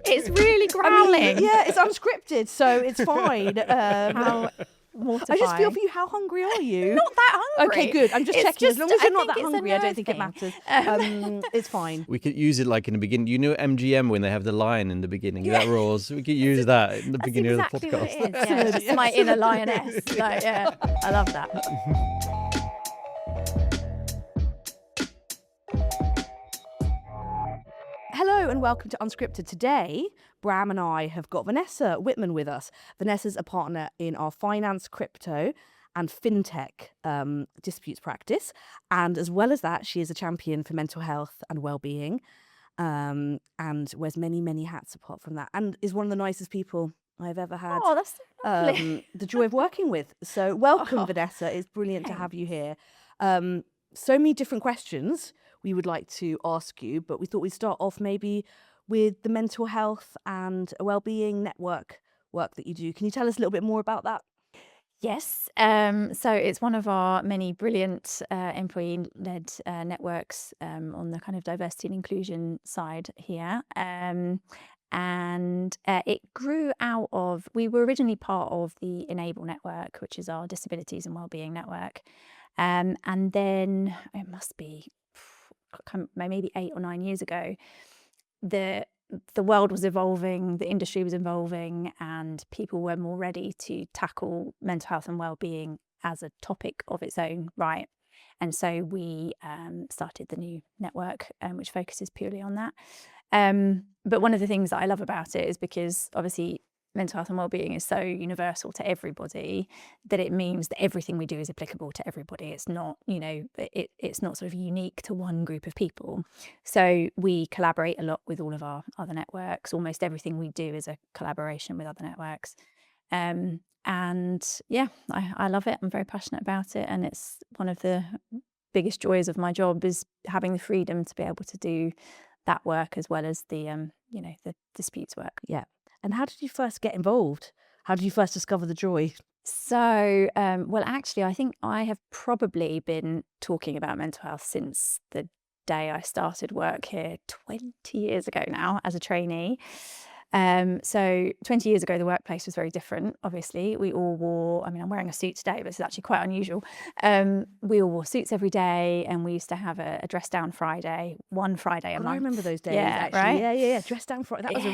It's really growling. Yeah, it's unscripted, so it's fine. How mortifying. I just feel for you. How hungry are you? Not that hungry. Okay, good. I'm just It's checking. As long as I you're not think that it's a hungry, I don't nerve think thing. it matters. It's fine. We could use it like in the beginning. You know MGM when they have the lion in the beginning, that roars. We could use that in the beginning exactly of the what podcast. it is. Yeah, it's just my inner lioness. Like, yeah, I love that. Hello and welcome to Unscripted. Today, Bram and I have got Vanessa Whitman with us. Vanessa's a partner in our finance, crypto and fintech disputes practice. And as well as that, she is a champion for mental health and well-being and wears many, many hats apart from that, and is one of the nicest people I've ever had Oh, that's so lovely. the joy of working with. So welcome, Vanessa. It's brilliant to have you here. So many different questions we would like to ask you, but we thought we'd start off maybe with the mental health and well-being network work that you do. Can you tell us a little bit more about that? Yes. So it's one of our many brilliant employee-led networks on the kind of diversity and inclusion side here. And it grew out of, we were originally part of the Enable network, which is our disabilities and wellbeing network. And then it must be maybe 8 or 9 years ago, the world was evolving, the industry was evolving, and people were more ready to tackle mental health and well-being as a topic of its own right. And so we started the new network, which focuses purely on that. But one of the things that I love about it is because obviously mental health and well-being is so universal to everybody that it means that everything we do is applicable to everybody. It's not, it's not sort of unique to one group of people. So we collaborate a lot with all of our other networks. Almost everything we do is a collaboration with other networks. And yeah, I love it. I'm very passionate about it. And it's one of the biggest joys of my job is having the freedom to be able to do that work as well as the, the disputes work. Yeah. And how did you first get involved? How did you first discover the joy? So, well, actually, I think I have probably been talking about mental health since the day I started work here 20 years ago now as a trainee. So 20 years ago, the workplace was very different. Obviously, we all wore, I'm wearing a suit today, but it's actually quite unusual. We all wore suits every day, and we used to have a dress down Friday, one Friday a month. I remember those days, yeah, actually. Right? Yeah. Dress down Friday. That was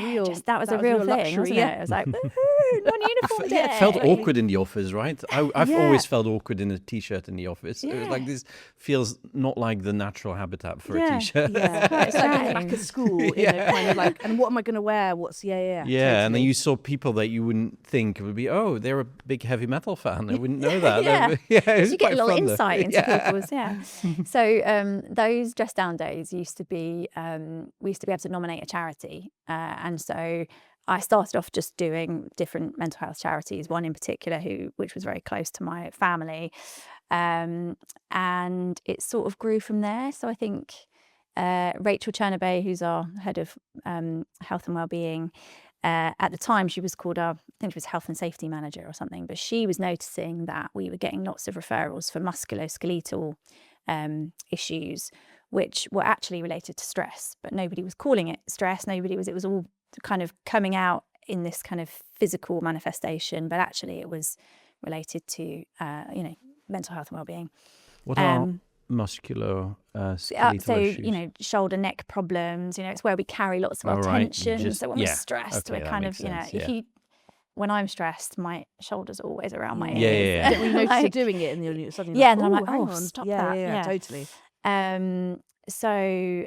a real thing, luxury, wasn't it? It was like, woohoo, non-uniform day. It felt awkward in the office, right? I've always felt awkward in a t-shirt in the office. It was like, this feels not like the natural habitat for a t-shirt. Yeah, it's like being back at school, kind of like, and what am I going to wear? Yeah, totally. And then you saw people that you wouldn't think would be, oh, they're a big heavy metal fan. I wouldn't know that. You get a little insight into people's, So those dress down days used to be, we used to be able to nominate a charity. And so I started off just doing different mental health charities, one in particular which was very close to my family. And it sort of grew from there. So I think Rachel Chernabay, who's our head of health and wellbeing, at the time she was called I think she was health and safety manager or something, but she was noticing that we were getting lots of referrals for musculoskeletal issues, which were actually related to stress, but nobody was calling it stress. It was all kind of coming out in this kind of physical manifestation, but actually it was related to mental health and wellbeing. What are musculoskeletal issues? Shoulder neck problems, it's where we carry lots of our tension. So when we're stressed, we're kind of, when I'm stressed, my shoulders are always around my ears. Don't we notice you doing it and you're suddenly like, and I'm like, stop that. Yeah, totally. So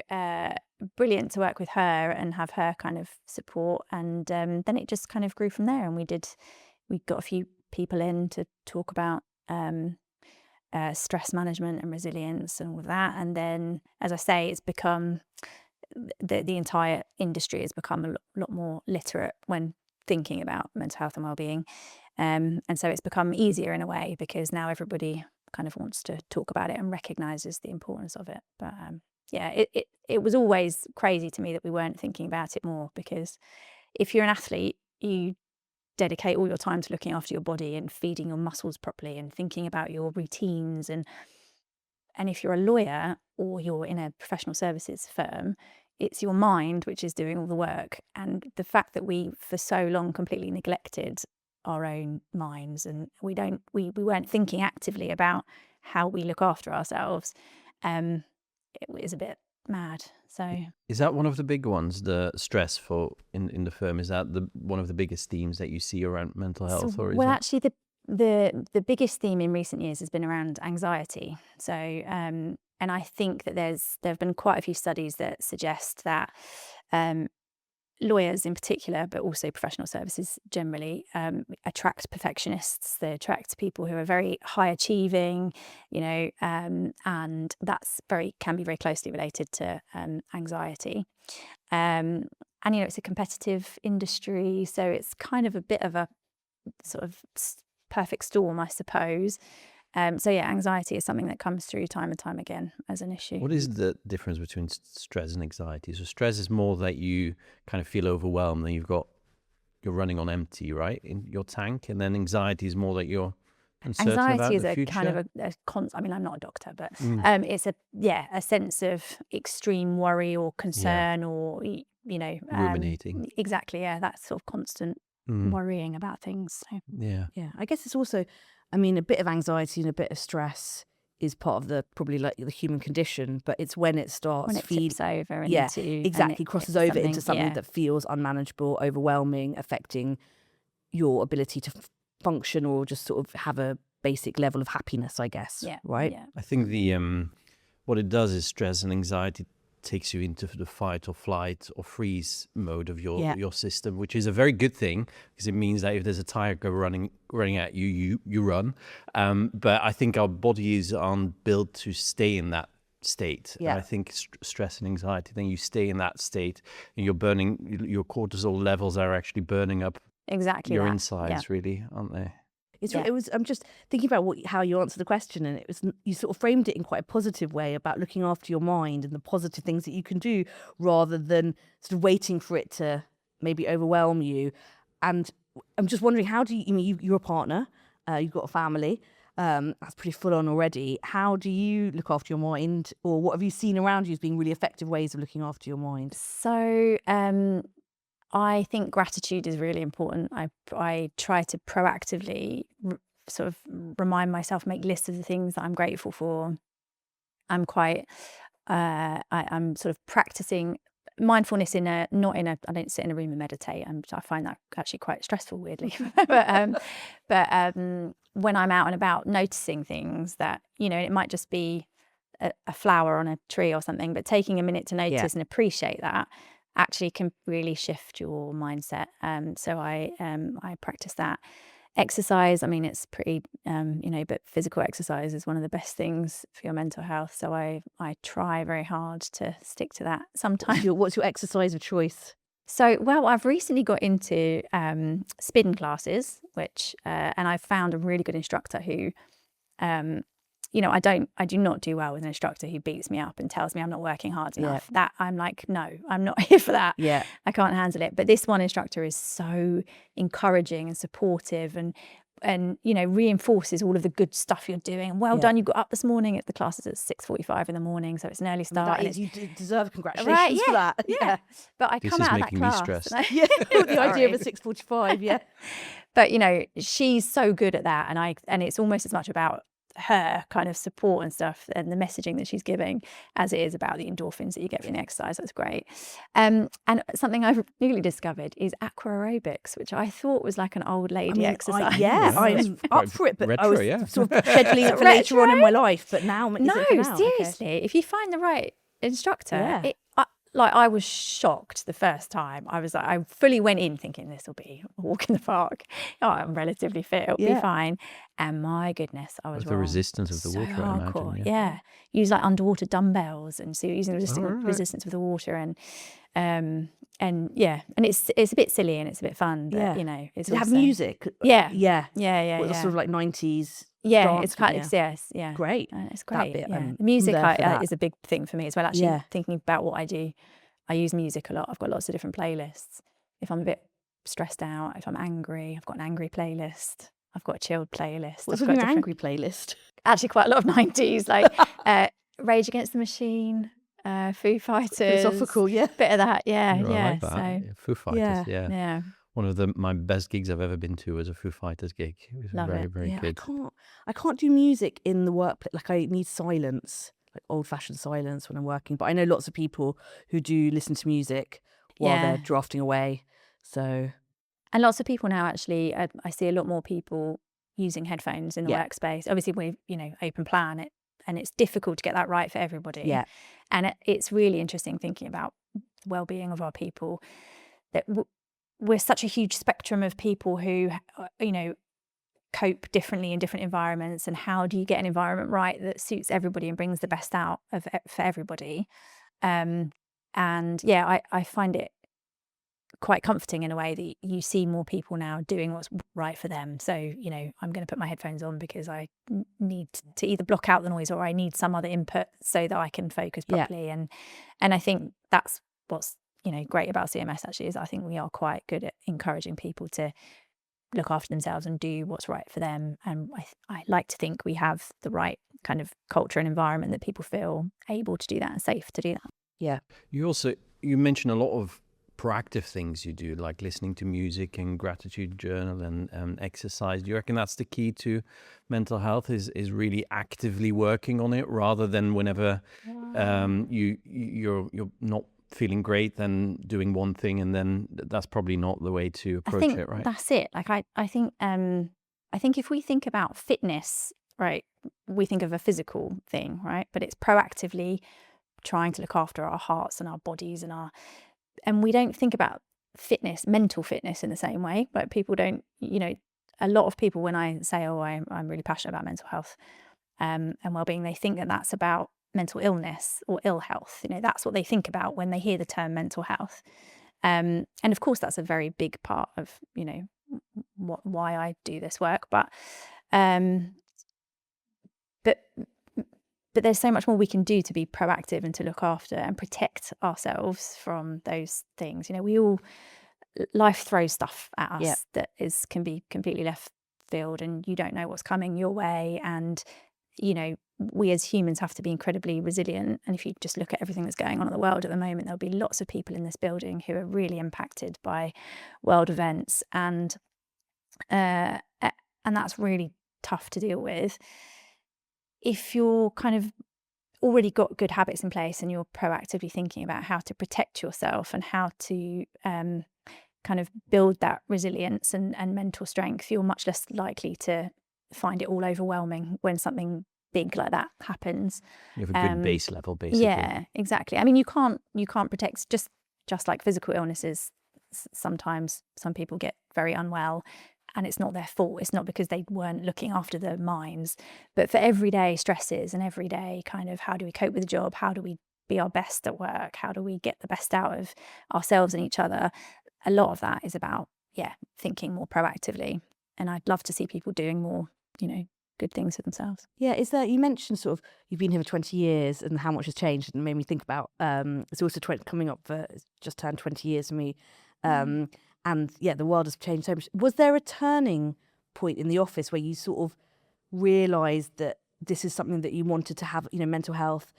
brilliant to work with her and have her kind of support. And then it just kind of grew from there. And we got a few people in to talk about stress management and resilience and all of that. And then, as I say, it's become, the entire industry has become a lot more literate when thinking about mental health and wellbeing. And so it's become easier in a way because now everybody kind of wants to talk about it and recognises the importance of it. But it was always crazy to me that we weren't thinking about it more, because if you're an athlete, you dedicate all your time to looking after your body and feeding your muscles properly and thinking about your routines. And if you're a lawyer or you're in a professional services firm, it's your mind which is doing all the work. And the fact that we for so long completely neglected our own minds, and we weren't thinking actively about how we look after ourselves, it was a bit mad. So Is that one of the big ones, the stress in the firm? Is that one of the biggest themes that you see around mental health, or is well, it? actually, the biggest theme in recent years has been around anxiety. So, and I think that there have been quite a few studies that suggest that lawyers in particular, but also professional services generally, attract perfectionists. They attract people who are very high achieving, and that's can be very closely related to anxiety. And it's a competitive industry, so it's kind of a bit of a sort of perfect storm, I suppose. So yeah, anxiety is something that comes through time and time again as an issue. What is the difference between stress and anxiety? So stress is more that you kind of feel overwhelmed and you're running on empty, right, in your tank, and then anxiety is more that you're uncertain about Anxiety is the a future. kind of I mean, I'm not a doctor, but it's a sense of extreme worry or concern, or ruminating. Exactly, yeah, that sort of constant worrying about things. So. Yeah. I guess it's also, I mean, a bit of anxiety and a bit of stress is part of probably like the human condition, but it's when it starts When it tips over into exactly, crosses over into something that feels unmanageable, overwhelming, affecting your ability to function or just sort of have a basic level of happiness, I guess. Yeah. Right. Yeah. I think what it does is stress and anxiety takes you into the fight or flight or freeze mode of your system, which is a very good thing, because it means that if there's a tiger running at you, you run. But I think our bodies aren't built to stay in that state. Yeah. And I think stress and anxiety, then you stay in that state and you're burning, your cortisol levels are actually burning up Exactly your that. insides, really, aren't they? It was. I'm just thinking about how you answered the question, and you sort of framed it in quite a positive way about looking after your mind and the positive things that you can do, rather than sort of waiting for it to maybe overwhelm you. And I'm just wondering, how do you? You're a partner, you've got a family. That's pretty full on already. How do you look after your mind, or what have you seen around you as being really effective ways of looking after your mind? So I think gratitude is really important. I try to proactively sort of remind myself, make lists of the things that I'm grateful for. I'm quite, I'm sort of practicing mindfulness I don't sit in a room and meditate. I find that actually quite stressful, weirdly. but when I'm out and about, noticing things that, it might just be a flower on a tree or something, but taking a minute to notice and appreciate that actually can really shift your mindset. So I practice that. Exercise, I mean, it's pretty, but physical exercise is one of the best things for your mental health. So I try very hard to stick to that sometimes. What's your exercise of choice? So, well, I've recently got into spin classes, which, and I've found a really good instructor who, I do not do well with an instructor who beats me up and tells me I'm not working hard enough. That I'm like, no, I'm not here for that. Yeah. I can't handle it. But this one instructor is so encouraging and supportive and reinforces all of the good stuff you're doing. Well done, you got up this morning. The class is at 6:45 in the morning, so it's an early start. You deserve congratulations for that. Yeah. But I come out of that class. This is making me stressed. The idea of a 6:45, yeah. But she's so good at that, and it's almost as much about her kind of support and stuff and the messaging that she's giving as it is about the endorphins that you get from the exercise. That's great. And something I've newly discovered is aqua aerobics, which I thought was like an old lady exercise. I'm up for it, but retro, I was sort of scheduling it for later on in my life, but now seriously, if you find the right instructor, I was shocked the first time. I was like, I fully went in thinking this will be a walk in the park. Oh, I'm relatively fit, it'll be fine. And my goodness, I was With wrong. the resistance of the water, I imagine. Yeah. Use like underwater dumbbells, and so you're using resistance of the water, and it's a bit silly and it's a bit fun, but it's Does it have music? Yeah. What, sort of like 90s. Yeah, dance, it's quite great. It's great. Bit, The music is a big thing for me as well. Actually, thinking about what I do, I use music a lot. I've got lots of different playlists. If I'm a bit stressed out, if I'm angry, I've got an angry playlist. I've got a chilled playlist. What's on your angry playlist? Actually, quite a lot of 90s, like Rage Against the Machine, Foo Fighters, Philosophical, yeah. bit of that, yeah, I yeah. like that. So Yeah, Foo Fighters, yeah. yeah, One of my best gigs I've ever been to was a Foo Fighters gig. It was Love very, it. very Yeah, good. I can't do music in the workplace. Like, I need silence, like old-fashioned silence when I'm working. But I know lots of people who do listen to music while yeah. they're drafting away. So And lots of people now, actually, I see a lot more people using headphones in the Yeah. workspace. Obviously, we open plan, and it's difficult to get that right for everybody. Yeah. And it's really interesting thinking about the well-being of our people, that we're such a huge spectrum of people who, cope differently in different environments. And how do you get an environment right that suits everybody and brings the best out for everybody? And yeah, I find it quite comforting in a way that you see more people now doing what's right for them. So, I'm going to put my headphones on because I need to either block out the noise, or I need some other input so that I can focus Yeah. properly. And I think that's what's, great about CMS, actually, is I think we are quite good at encouraging people to look after themselves and do what's right for them. And I like to think we have the right kind of culture and environment that people feel able to do that and safe to do that. Yeah. You mentioned a lot of proactive things you do, like listening to music and gratitude journal and exercise. Do you reckon that's the key to mental health, is really actively working on it, rather than whenever you're not feeling great, then doing one thing, and then that's probably not the way to approach it, right? That's it. Like I think if we think about fitness, right, we think of a physical thing, right? But it's proactively trying to look after our hearts and our bodies and we don't think about fitness, mental fitness, in the same way. Like, people don't, a lot of people, when I say, oh, I'm really passionate about mental health and well-being, they think that that's about mental illness or ill health. That's what they think about when they hear the term mental health. And of course, that's a very big part of, why I do this work. But there's so much more we can do to be proactive and to look after and protect ourselves from those things. Life throws stuff at us Yeah. that can be completely left field, and you don't know what's coming your way. And, we as humans have to be incredibly resilient. And if you just look at everything that's going on in the world at the moment, there'll be lots of people in this building who are really impacted by world events. And that's really tough to deal with. If you're kind of already got good habits in place and you're proactively thinking about how to protect yourself and how to kind of build that resilience and mental strength, you're much less likely to find it all overwhelming when something big like that happens. You have a good base level, basically. Yeah, exactly. I mean, you can't protect just like physical illnesses. Sometimes some people get very unwell, and it's not their fault. It's not because they weren't looking after their minds. But for everyday stresses and everyday kind of, how do we cope with the job? How do we be our best at work? How do we get the best out of ourselves and each other? A lot of that is about, thinking more proactively. And I'd love to see people doing more, good things for themselves. Yeah, you mentioned sort of you've been here for 20 years and how much has changed, and it made me think about it's also coming up for, it's just turned 20 years for me. And yeah, the world has changed so much. Was there a turning point in the office where you sort of realised that this is something that you wanted to have, mental health,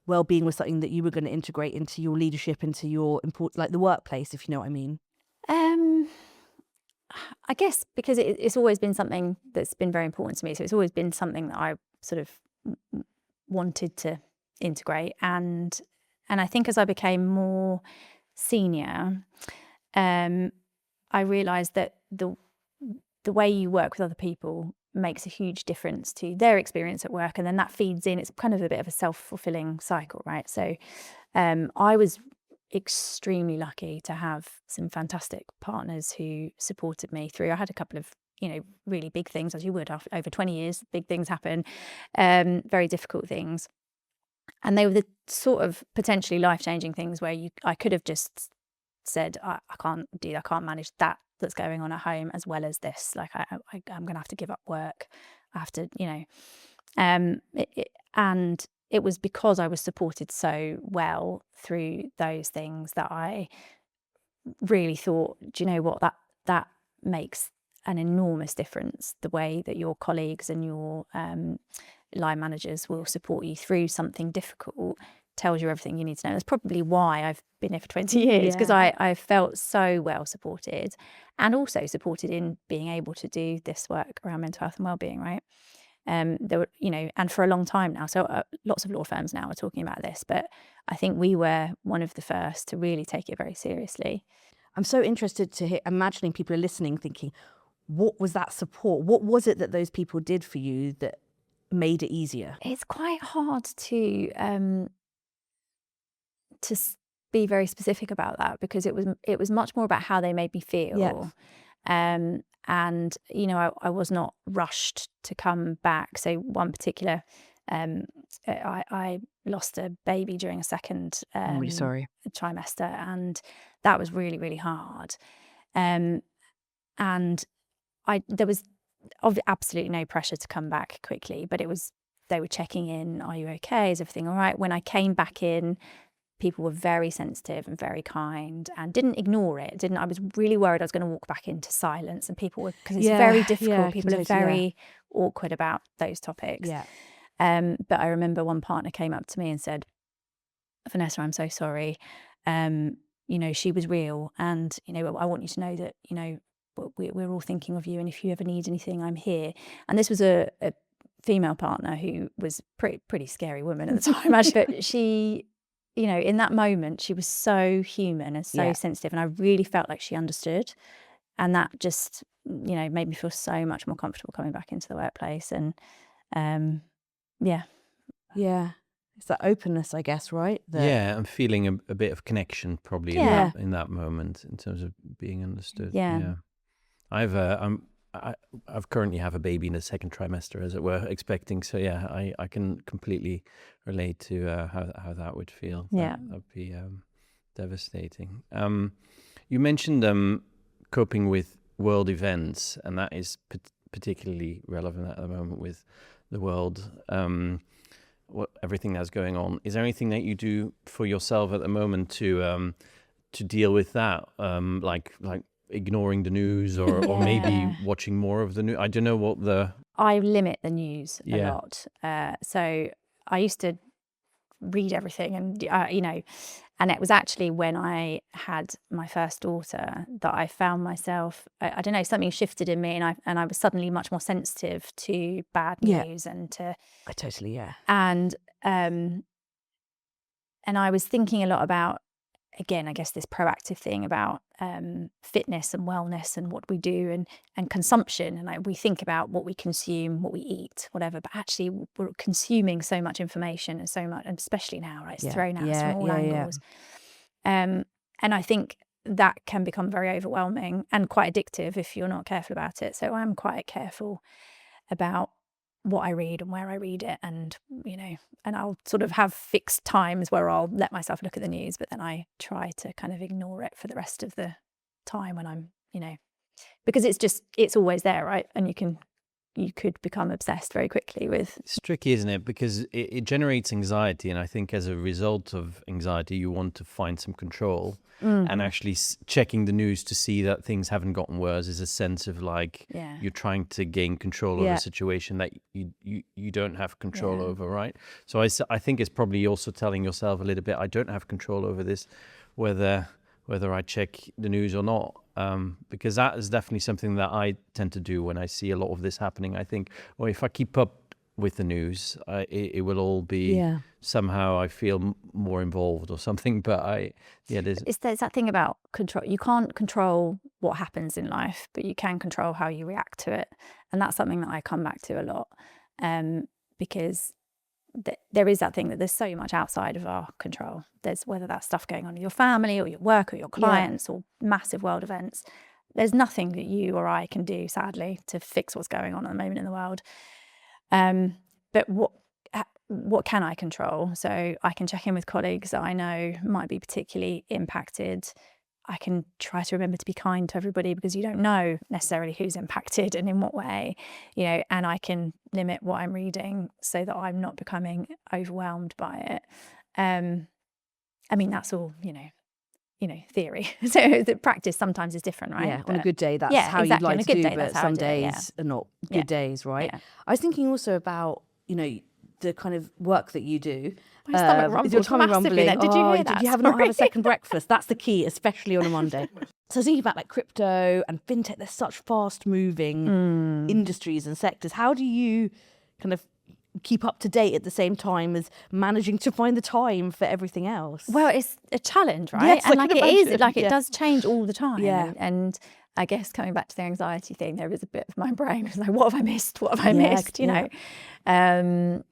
well-being was something that you were going to integrate into your leadership, into your like the workplace, if you know what I mean? I guess because it's always been something that's been very important to me. So it's always been something that I sort of wanted to integrate. And I think as I became more senior, I realised that the way you work with other people makes a huge difference to their experience at work, and then that feeds in. It's kind of a bit of a self-fulfilling cycle, right? So I was extremely lucky to have some fantastic partners who supported me through. I had a couple of really big things, as you would after over 20 years. Big things happen, very difficult things, and they were the sort of potentially life-changing things where I could have just said, I can't do that, I can't manage that's going on at home as well as this. Like I'm gonna have to give up work. I have to, and it was because I was supported so well through those things that I really thought, do you know what, that makes an enormous difference, the way that your colleagues and your line managers will support you through something difficult. tells you everything you need to know. That's probably why I've been here for 20 years, because I felt so well supported, and also supported in being able to do this work around mental health and wellbeing, right? There were, and for a long time now. So lots of law firms now are talking about this, but I think we were one of the first to really take it very seriously. I'm so interested to hear, imagining people are listening thinking, what was that support? What was it that those people did for you that made it easier? It's quite hard to be very specific about that, because it was much more about how they made me feel. Yes. And I was not rushed to come back. So one particular, I lost a baby during a second I'm really sorry. trimester, and that was really, really hard. And there was absolutely no pressure to come back quickly, but they were checking in. Are you okay? Is everything all right? When I came back in, people were very sensitive and very kind, and didn't ignore it. I was really worried I was going to walk back into silence, and people were, because it's very difficult. People are very awkward about those topics. Yeah. But I remember one partner came up to me and said, Vanessa, I'm so sorry. She was real, and I want you to know that we're all thinking of you, and if you ever need anything, I'm here. And this was a female partner who was pretty scary woman at the time, actually. But she, in that moment, she was so human and so sensitive, and I really felt like she understood. And that just, made me feel so much more comfortable coming back into the workplace. And it's that openness, I guess, right? I'm feeling a bit of connection probably in that moment, in terms of being understood. I've currently have a baby in the second trimester, as it were, expecting. So I can completely relate to how that would feel. That'd be devastating. You mentioned coping with world events, and that is particularly relevant at the moment with the world. Everything that's going on. Is there anything that you do for yourself at the moment to deal with that? Like ignoring the news, or maybe watching more of the news? I don't know I limit the news a lot. So I used to read everything, and and it was actually when I had my first daughter that I found myself, I don't know, something shifted in me, and I was suddenly much more sensitive to bad news and to and I was thinking a lot about, again, I guess this proactive thing about fitness and wellness and what we do, and consumption. And we think about what we consume, what we eat, whatever, but actually we're consuming so much information and so much, and especially now, right? It's thrown at us from all angles. And I think that can become very overwhelming and quite addictive if you're not careful about it. So I'm quite careful about what I read and where I read it, and and I'll sort of have fixed times where I'll let myself look at the news, but then I try to kind of ignore it for the rest of the time when I'm because it's always there, right? And you could become obsessed very quickly with. It's tricky, isn't it? Because it generates anxiety, and I think as a result of anxiety, you want to find some control. And actually checking the news to see that things haven't gotten worse is a sense of you're trying to gain control over a situation that you don't have control over, right? So I think it's probably also telling yourself a little bit, I don't have control over this, whether I check the news or not. Because that is definitely something that I tend to do when I see a lot of this happening. I think, well, if I keep up with the news, it will all be somehow I feel more involved or something. But there's that thing about control. You can't control what happens in life, but you can control how you react to it, and that's something that I come back to a lot, because there is that thing that there's so much outside of our control. There's whether that's stuff going on in your family or your work or your clients or massive world events. There's nothing that you or I can do, sadly, to fix what's going on at the moment in the world. But what can I control? So I can check in with colleagues that I know might be particularly impacted. I can try to remember to be kind to everybody, because you don't know necessarily who's impacted and in what way, and I can limit what I'm reading so that I'm not becoming overwhelmed by it. I mean, that's all, theory. So the practice sometimes is different, right? Yeah, on a good day, that's how you'd like to do, but some days are not good days, right? Yeah. I was thinking also about, the kind of work that you do. My stomach rumbled is your tummy massively rumbling? then. Did you hear that? Did you not have Sorry. a second breakfast? That's the key, especially on a Monday. So thinking about like crypto and fintech, they're such fast moving industries and sectors. How do you kind of keep up to date at the same time as managing to find the time for everything else? Well, it's a challenge, right? Yes, and I like can it is, imagine. like it does change all the time. Yeah. And I guess coming back to the anxiety thing, there is a bit of my brain was like, what have I missed? What have I Yeah, missed? You know.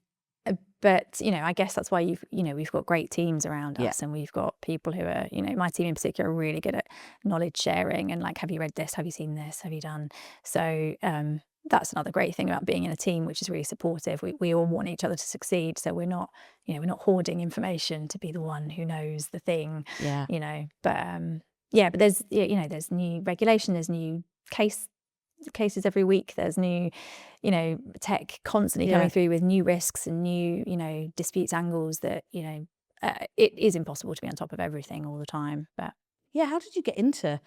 But I guess that's why we've got great teams around us, and we've got people who are, my team in particular, are really good at knowledge sharing and like, have you read this? Have you seen this? Have you done? So that's another great thing about being in a team, which is really supportive. We all want each other to succeed, so we're not hoarding information to be the one who knows the thing. Yeah. But there's new regulation, there's new cases every week, there's new tech constantly coming through with new risks and new disputes angles that it is impossible to be on top of everything all the time. But how did you get into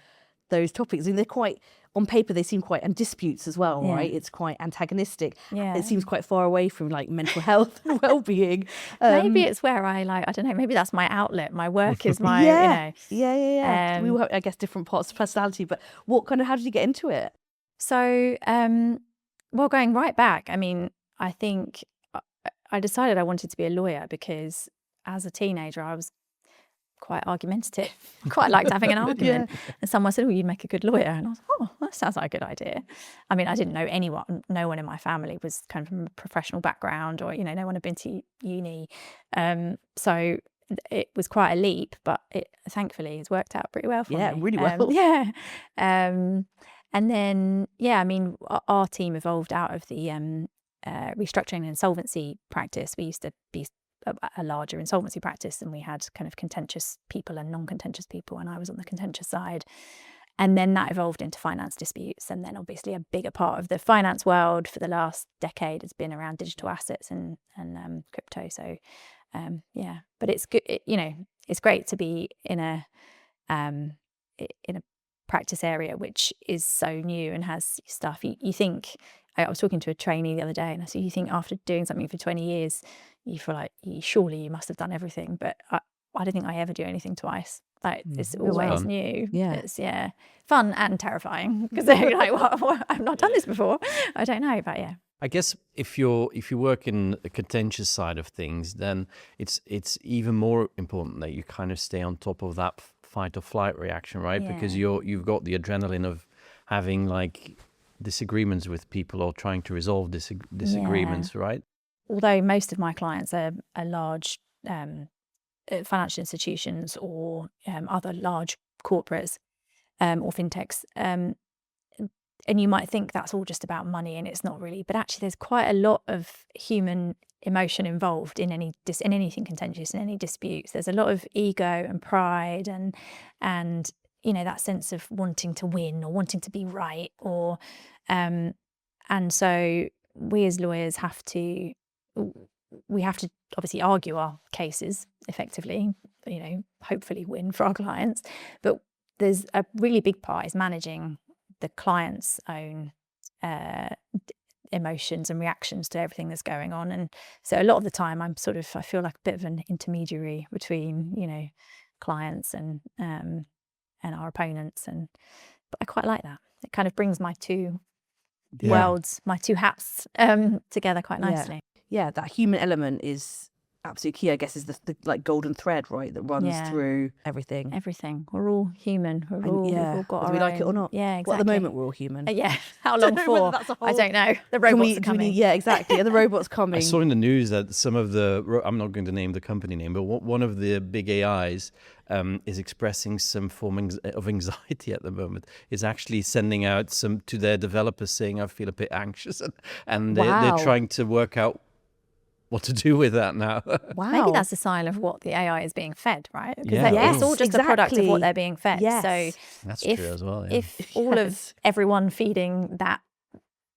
those topics? I mean, they're quite, on paper they seem quite, and disputes as well, right? It's quite antagonistic. It seems quite far away from like mental health and well-being. Maybe it's where I don't know, maybe that's my outlet. My work is my we all have, I guess, different parts of personality, but how did you get into it? So well, going right back, I mean, I think I decided I wanted to be a lawyer because as a teenager I was quite argumentative. Quite liked having an argument. And someone said, you'd make a good lawyer. And I was like, that sounds like a good idea. I mean, I didn't know anyone. No one in my family was kind of from a professional background, or, no one had been to uni. So it was quite a leap, but it thankfully has worked out pretty well for me. Yeah, really well. And then, I mean, our team evolved out of the restructuring and insolvency practice. We used to be a larger insolvency practice, and we had kind of contentious people and non-contentious people, and I was on the contentious side. And then that evolved into finance disputes, and then obviously a bigger part of the finance world for the last decade has been around digital assets and crypto. So but it's good, it's great to be in a practice area which is so new and has stuff you think. I was talking to a trainee the other day, and I said, you think after doing something for 20 years you feel like surely you must have done everything, but I don't think I ever do anything twice. Like it's always new. It's fun and terrifying because they're like, what? I've not done this before. I don't know, but I guess if you work in the contentious side of things, then it's even more important that you kind of stay on top of that fight or flight reaction, right? Because you've got the adrenaline of having like disagreements with people or trying to resolve disagreements, right? Although most of my clients are large financial institutions or other large corporates or fintechs, and you might think that's all just about money, and it's not really. But actually, there's quite a lot of human emotion involved in anything contentious, in any disputes. There's a lot of ego and pride, and that sense of wanting to win or wanting to be right, or and so we as lawyers have to obviously argue our cases effectively, hopefully win for our clients. But there's a really big part is managing the client's own emotions and reactions to everything that's going on. And so a lot of the time I feel like a bit of an intermediary between, clients and our opponents. But I quite like that. It kind of brings my two worlds, my two hats together quite nicely. Yeah, that human element is absolutely key, I guess, is the like golden thread, right, that runs through everything. We're all human. We've all got whether our we like own. it or not. Yeah, exactly. Well, at the moment we're all human. How long for? I don't know. The robots are coming. Yeah, exactly. Are the robots coming? I saw in the news that some of I'm not going to name the company name, but one of the big AIs is expressing some form of anxiety at the moment. Is actually sending out some to their developers saying, I feel a bit anxious, and they're trying to work out what to do with that now. Wow. Maybe that's a sign of what the AI is being fed, right? Because Yeah. it's all just a product of what they're being fed. Yes. So That's true as well. Yeah. If all of everyone feeding that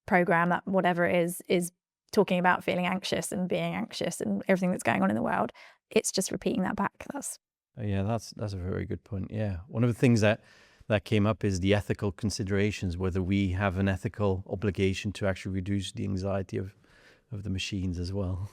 program, that whatever it is talking about feeling anxious and being anxious and everything that's going on in the world, it's just repeating that back. That's a very good point. Yeah. One of the things that came up is the ethical considerations, whether we have an ethical obligation to actually reduce the anxiety of the machines as well.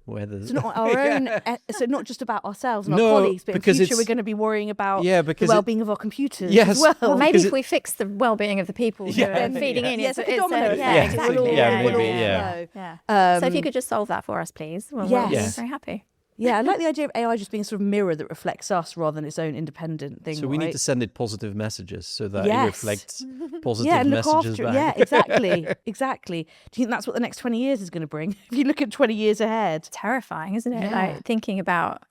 whether So not our own. So not just about ourselves and our No, colleagues, but in because future it's- we're going to be worrying about Yeah, the because well-being of our computers Yes. as well. Well, maybe because if we fix the well-being of the people who Yeah. are feeding in, Yeah, it's like a domino effect. yeah, Yeah, exactly. so- yeah, maybe, yeah. yeah. So if you could just solve that for us, please, we'll be Yes. very happy. Yeah, I like the idea of AI just being a sort of mirror that reflects us rather than its own independent thing. So we right? need to send it positive messages so that it Yes. reflects positive and look messages after back. Yeah, exactly. Exactly. Do you think that's what the next 20 years is going to bring? If you look at 20 years ahead. Terrifying, isn't it? Yeah. Like thinking about,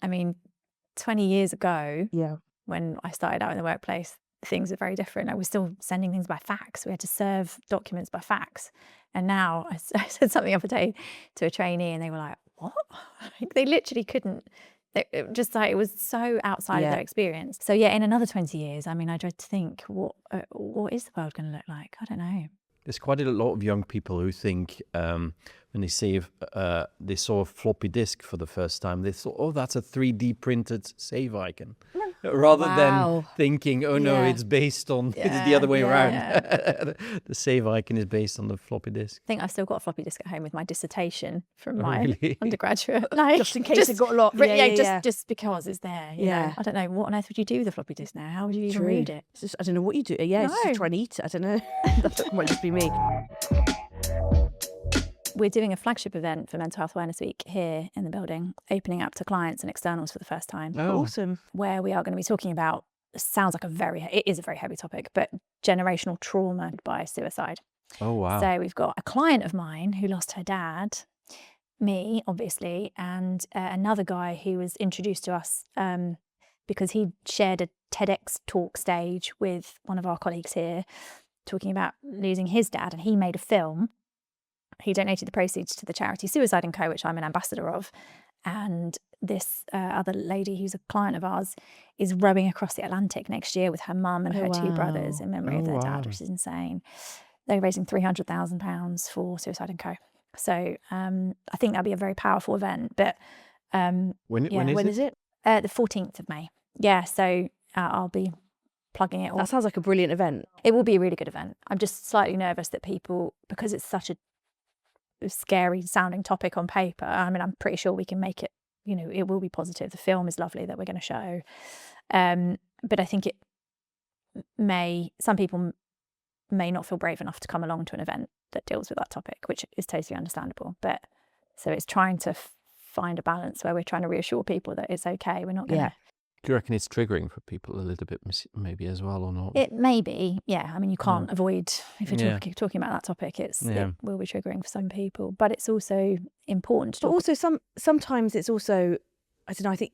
20 years ago, Yeah. when I started out in the workplace, things are very different. I was still sending things by fax. We had to serve documents by fax. And now I said something the other day to a trainee and they were like, what? Like, they literally couldn't. It was so outside of Yeah. their experience. So yeah, in another 20 years, I dread to think what is the world going to look like? I don't know. There's quite a lot of young people who think when they see they saw a floppy disk for the first time, they thought, oh, that's a 3D printed save icon. Rather Wow. than thinking, oh no, Yeah. it's based on, it's the Yeah, other way yeah, around. The save icon is based on the floppy disk. I think I've still got a floppy disk at home with my dissertation from my Really? undergraduate. Like, Just in case it got a lot. just because it's there. You Yeah. know? I don't know, what on earth would you do with a floppy disk now? How would you even True. read it? It's just, I don't know what you do. Yeah, it's No. just try and eat it. I don't know. That might just be me. We're doing a flagship event for Mental Health Awareness Week here in the building, opening up to clients and externals for the first time, Oh, Awesome. where we are going to be talking about, sounds like it is a very heavy topic, but generational trauma by suicide. oh wow. So we've got a client of mine who lost her dad, me, obviously, and another guy who was introduced to us because he shared a TEDx talk stage with one of our colleagues here, talking about losing his dad, and he made a film. He donated the proceeds to the charity Suicide & Co, which I'm an ambassador of. And this other lady who's a client of ours is rowing across the Atlantic next year with her mum and Oh, her two brothers wow. in memory of Oh, their wow. dad, which is insane. They're raising £300,000 for Suicide & Co. So I think that'll be a very powerful event. But When When is it? the 14th of May. Yeah, so I'll be plugging it all. That sounds like a brilliant event. It will be a really good event. I'm just slightly nervous that people, because it's such a scary sounding topic on paper, I'm pretty sure we can make it, it will be positive. The film is lovely that we're going to show. But I think some people may not feel brave enough to come along to an event that deals with that topic, which is totally understandable. But so it's trying to find a balance where we're trying to reassure people that it's okay. We're not going to. Yeah. Do you reckon it's triggering for people a little bit, maybe as well, or not? It may be, yeah. You can't avoid, if you're Yeah. talking about that topic, it Yeah. will be triggering for some people, but it's also important to But talk. also sometimes it's also, I don't know, I think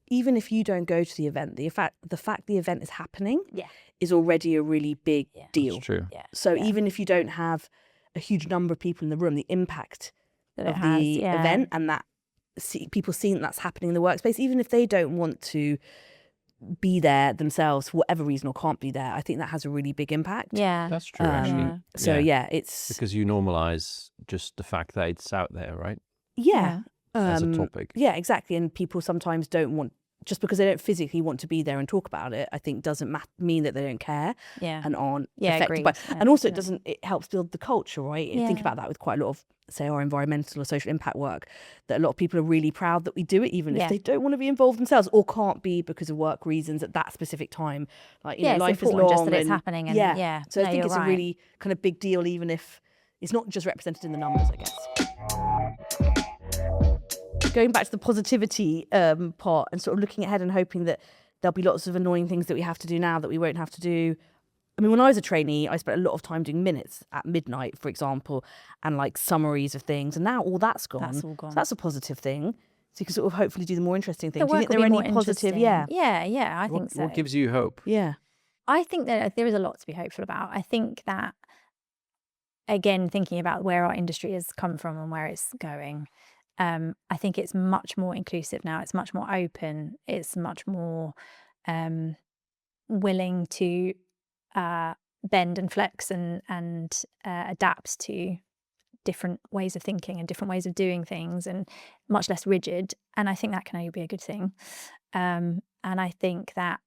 even if you don't go to the event, the fact the event is happening Yeah. is already a really big Yeah. deal. It's true. Yeah. So yeah, even if you don't have a huge number of people in the room, the impact that of it has, the yeah. event and that people seeing that's happening in the workspace, even if they don't want to be there themselves for whatever reason or can't be there, I think that has a really big impact. Yeah. That's true, actually. Yeah. So yeah, it's Because you normalize just the fact that it's out there, right? yeah, As a topic. Yeah, exactly. And people sometimes don't want, just because they don't physically want to be there and talk about it, I think doesn't mean that they don't care Yeah. and aren't Yeah, affected agreed. by. Yeah, And also, definitely. it helps build the culture, right? You Think Yeah. about that with quite a lot of, say, our environmental or social impact work. That a lot of people are really proud that we do it, even Yeah. if they don't want to be involved themselves or can't be because of work reasons at that specific time. Like Yeah, it's life is important long, just that it's and- happening and- yeah. yeah. So I No, think you're it's a right. really kind of big deal, even if it's not just represented in the numbers, I guess. Going back to the positivity part and sort of looking ahead and hoping that there'll be lots of annoying things that we have to do now that we won't have to do. When I was a trainee, I spent a lot of time doing minutes at midnight, for example, and like summaries of things. And now all that's gone. That's all gone. So that's a positive thing. So you can sort of hopefully do the more interesting things. The Do you work think will there are be any more positive? interesting. Yeah. Yeah, I think so. What gives you hope? Yeah. I think that there is a lot to be hopeful about. I think that, again, thinking about where our industry has come from and where it's going, I think it's much more inclusive now. It's much more open. It's much more willing to bend and flex and adapt to different ways of thinking and different ways of doing things, and much less rigid. And I think that can only be a good thing. And I think that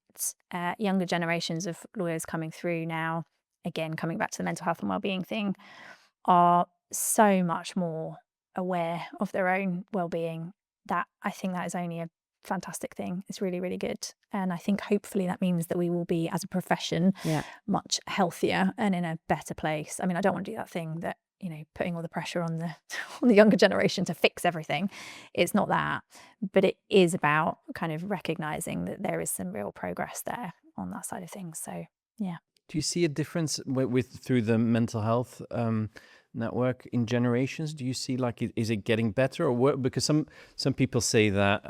younger generations of lawyers coming through now, again, coming back to the mental health and wellbeing thing, are so much more aware of their own well-being, I think that is only a fantastic thing. It's really, really good. And I think hopefully that means that we will be, as a profession, much healthier and in a better place. I mean, I don't want to do that thing that, putting all the pressure on the on the younger generation to fix everything. It's not that, but it is about kind of recognizing that there is some real progress there on that side of things. So yeah. Do you see a difference through the mental health network in generations? Do you see is it getting better or worse? Because some people say that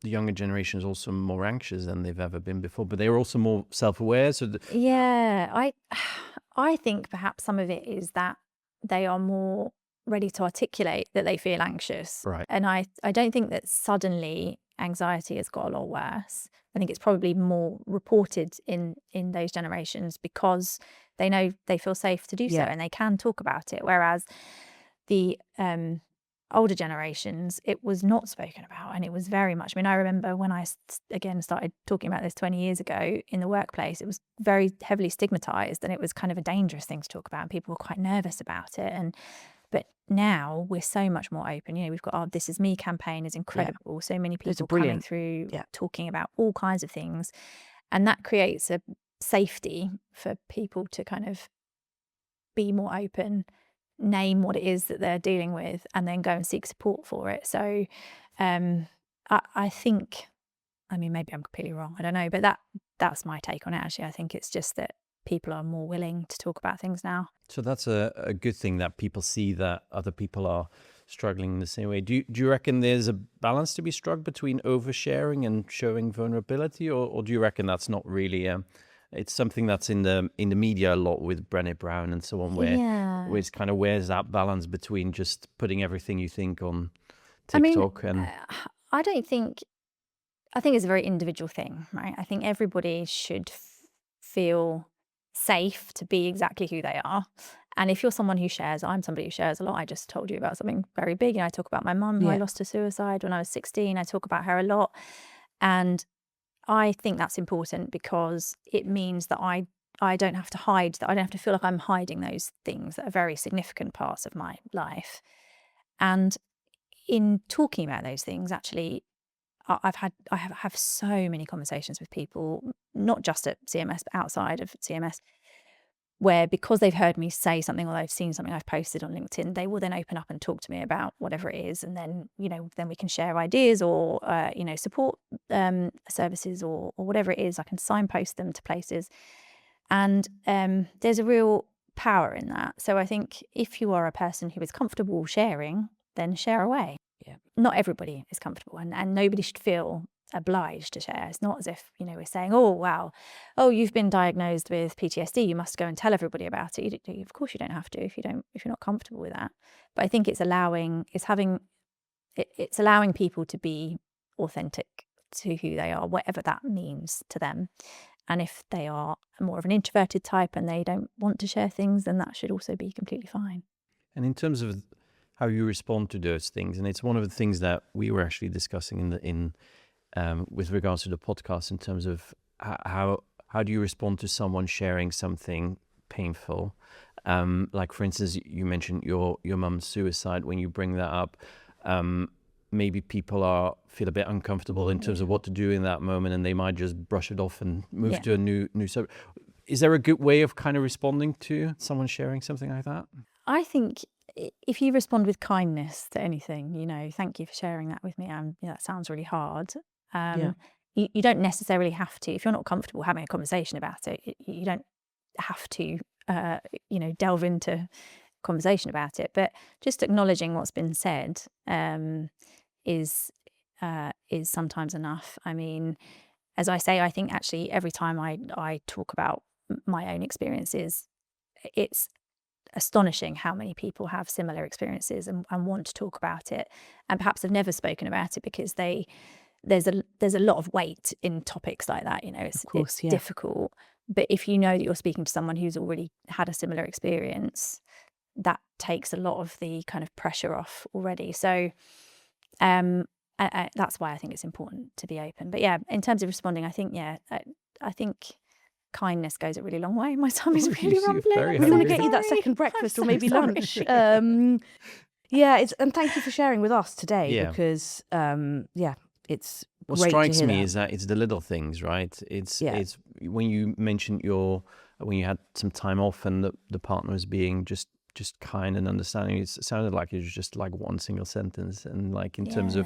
the younger generation is also more anxious than they've ever been before, but they're also more self-aware. So I think perhaps some of it is that they are more ready to articulate that they feel anxious. Right. And I don't think that suddenly anxiety has got a lot worse. I think it's probably more reported in those generations because they know they feel safe to do so and they can talk about it. Whereas the older generations, it was not spoken about, and it was very much, I remember when I again started talking about this 20 years ago in the workplace, it was very heavily stigmatized and it was kind of a dangerous thing to talk about and people were quite nervous about it. But now we're so much more open. We've got our This Is Me campaign is incredible. So many people coming through talking about all kinds of things, and that creates a safety for people to kind of be more open, name what it is that they're dealing with, and then go and seek support for it. So I think, maybe I'm completely wrong, I don't know, but that's my take on it actually. I think it's just that people are more willing to talk about things now. So that's a good thing, that people see that other people are struggling in the same way. Do you reckon there's a balance to be struck between oversharing and showing vulnerability, or do you reckon that's not really it's something that's in the media a lot with Brené Brown and so on, where it's kind of, where's that balance between just putting everything you think on TikTok? I think it's a very individual thing, right? I think everybody should feel safe to be exactly who they are. And if you're someone who shares, I'm somebody who shares a lot. I just told you about something very big. I talk about my mum who I lost to suicide when I was 16. I talk about her a lot. And I think that's important because it means that I don't have to hide, that I don't have to feel like I'm hiding those things that are very significant parts of my life. And in talking about those things, actually, I have so many conversations with people, not just at CMS, but outside of CMS, where because they've heard me say something or they've seen something I've posted on LinkedIn, they will then open up and talk to me about whatever it is. And then, then we can share ideas or, support services or whatever it is. I can signpost them to places. And there's a real power in that. So I think if you are a person who is comfortable sharing, then share away. Yeah. Not everybody is comfortable and nobody should feel obliged to share. It's not as if, we're saying, oh, wow, you've been diagnosed with PTSD, you must go and tell everybody about it. Of course you don't have to if you're not comfortable with that. But I think it's allowing people to be authentic to who they are, whatever that means to them. And if they are more of an introverted type and they don't want to share things, then that should also be completely fine. And in terms of how you respond to those things, and it's one of the things that we were actually discussing in with regards to the podcast, in terms of how do you respond to someone sharing something painful, like for instance, you mentioned your mum's suicide. When you bring that up, maybe people feel a bit uncomfortable in terms of what to do in that moment, and they might just brush it off and move to a new subject. Is there a good way of kind of responding to someone sharing something like that? I think if you respond with kindness to anything, thank you for sharing that with me. That sounds really hard. You don't necessarily have to, if you're not comfortable having a conversation about it, you don't have to, delve into conversation about it. But just acknowledging what's been said is sometimes enough. I mean, as I say, I think actually every time I talk about my own experiences, it's astonishing how many people have similar experiences and want to talk about it, and perhaps have never spoken about it because there's a lot of weight in topics like that. It's difficult. But if you know that you're speaking to someone who's already had a similar experience, that takes a lot of the kind of pressure off already. So that's why I think it's important to be open. But yeah, in terms of responding, I think kindness goes a really long way. My tummy's really rumbling. We want to get you that second breakfast or maybe lunch. Yeah, and thank you for sharing with us today, Yeah. because it's What great strikes to hear me that. is that it's the little things, right? It's when you mentioned when you had some time off and the partner was being just kind and understanding. It sounded like it was just like one single sentence, and like in terms of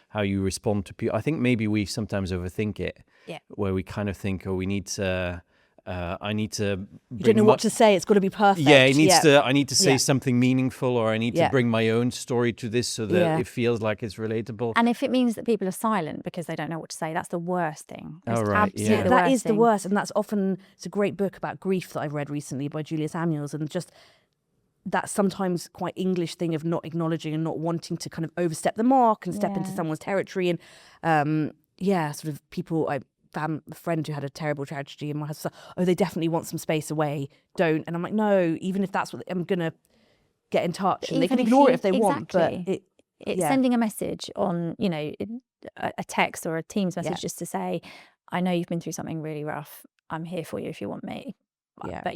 how you respond to people, I think maybe we sometimes overthink it. Yeah. Where we kind of think, oh, we need to. I need to. You don't know what to say. It's got to be perfect. Yeah, it needs to. I need to say Yeah. something meaningful, or I need to Yeah. bring my own story to this so that it feels like it's relatable. And if it means that people are silent because they don't know what to say, that's the worst thing. It's Oh, right, absolutely yeah. the That worst is the thing. worst, and that's often, it's a great book about grief that I've read recently by Julia Samuels, and just that sometimes quite English thing of not acknowledging and not wanting to kind of overstep the mark and step into someone's territory, and sort of people. A friend who had a terrible tragedy, and my husband said, "Oh, they definitely want some space away. Don't." And I'm like, "No, even if that's what I'm gonna get in touch, and they can ignore it if they want, but it's sending a message on, a text or a Teams message just to say, I know you've been through something really rough. I'm here for you if you want me. But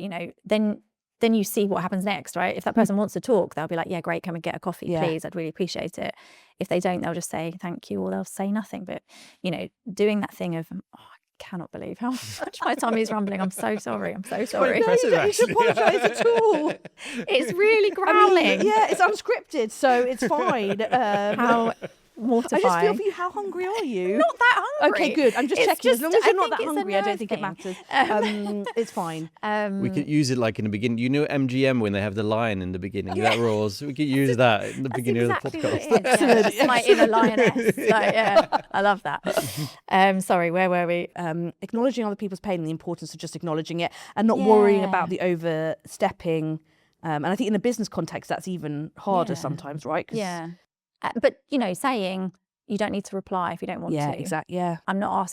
then you see what happens next, right? If that person wants to talk, they'll be like, yeah, great, can we get a coffee, please? I'd really appreciate it. If they don't, they'll just say thank you, or they'll say nothing. But, doing that thing of, I cannot believe how much my tummy is rumbling. I'm so sorry. I'm so sorry. No, you don't need to apologise at all. It's really growling. I mean, it's unscripted, so it's fine. How mortifying. I just feel for you. How hungry are you? Not that hungry. Okay, good. I'm just checking. As long as you're not that think it's a hungry, I don't nerve think thing. it matters. It's fine. We could use it like in the beginning. You know MGM when they have the line in the beginning, that roars. We could use that in the beginning exactly of the what podcast. it is. That's my inner lioness. I love that. Sorry, where were we? Acknowledging other people's pain and the importance of just acknowledging it and not worrying about the overstepping. And I think in a business context, that's even harder sometimes, right? Yeah. But, saying you don't need to reply if you don't want to. Yeah, exactly. Yeah. I'm not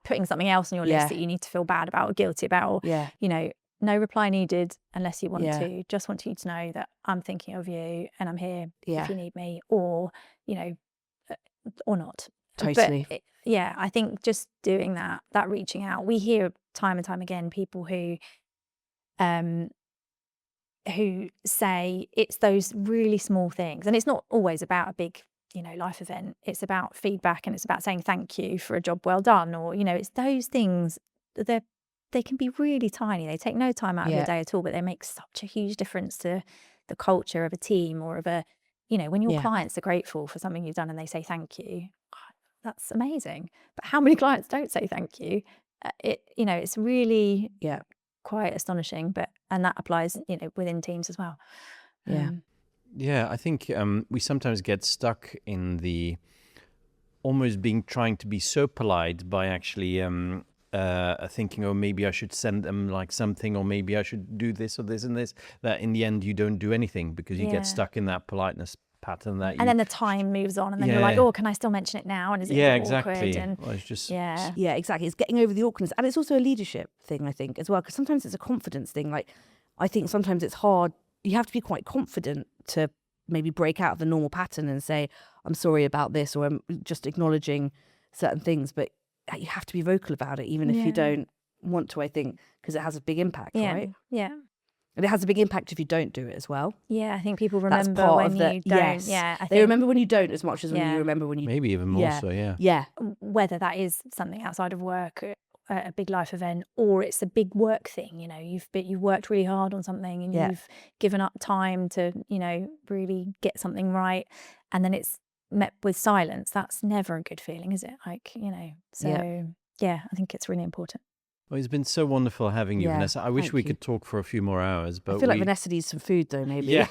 putting something else on your list that you need to feel bad about or guilty about. Or, no reply needed unless you want to. Just want you to know that I'm thinking of you and I'm here if you need me, or, or not. Totally. But, I think just doing that reaching out. We hear time and time again people who say it's those really small things, and it's not always about a big life event. It's about feedback, and it's about saying thank you for a job well done, or it's those things that they can be really tiny. They take no time out of your day at all, but they make such a huge difference to the culture of a team, or of a when your clients are grateful for something you've done and they say thank you. That's amazing. But how many clients don't say thank you? It's really quite astonishing, and that applies within teams as well. I think we sometimes get stuck in the almost trying to be so polite by actually thinking, oh, maybe I should send them like something, or maybe I should do this or this and this, that in the end you don't do anything because you get stuck in that politeness pattern and then the time moves on, and then you're like, oh, can I still mention it now? And is it awkward? Exactly. And well, it's just Exactly. It's getting over the awkwardness, and it's also a leadership thing, I think, as well, because sometimes it's a confidence thing. Like, I think sometimes it's hard. You have to be quite confident to maybe break out of the normal pattern and say, I'm sorry about this, or I'm just acknowledging certain things, but you have to be vocal about it, even if you don't want to, I think, because it has a big impact, right? Yeah. And it has a big impact if you don't do it as well. Yeah, I think people remember That's part when of the, you don't. yes. Yeah, I think they remember when you don't as much as when you remember when you. Maybe even more so. Yeah. Whether that is something outside of work, a big life event, or it's a big work thing. You've worked really hard on something, and you've given up time to really get something right, and then it's met with silence. That's never a good feeling, is it? So I think it's really important. Well, it's been so wonderful having you, Vanessa. I wish we could talk for a few more hours, but I feel like Vanessa needs some food, though. Maybe. Yeah,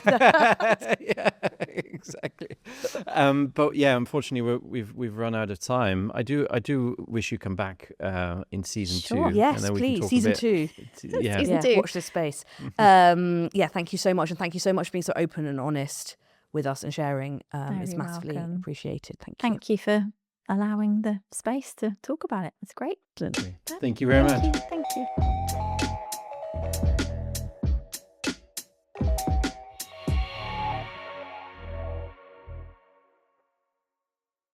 exactly. But unfortunately, we've run out of time. I do wish you come back in season 2. Yes, and then we please. can talk Season a bit. 2. Season 2. Watch this space. Thank you so much, and thank you so much for being so open and honest with us and sharing. It's massively appreciated. Thank you. Thank you for allowing the space to talk about it. It's great. Thank you very much. Thank you.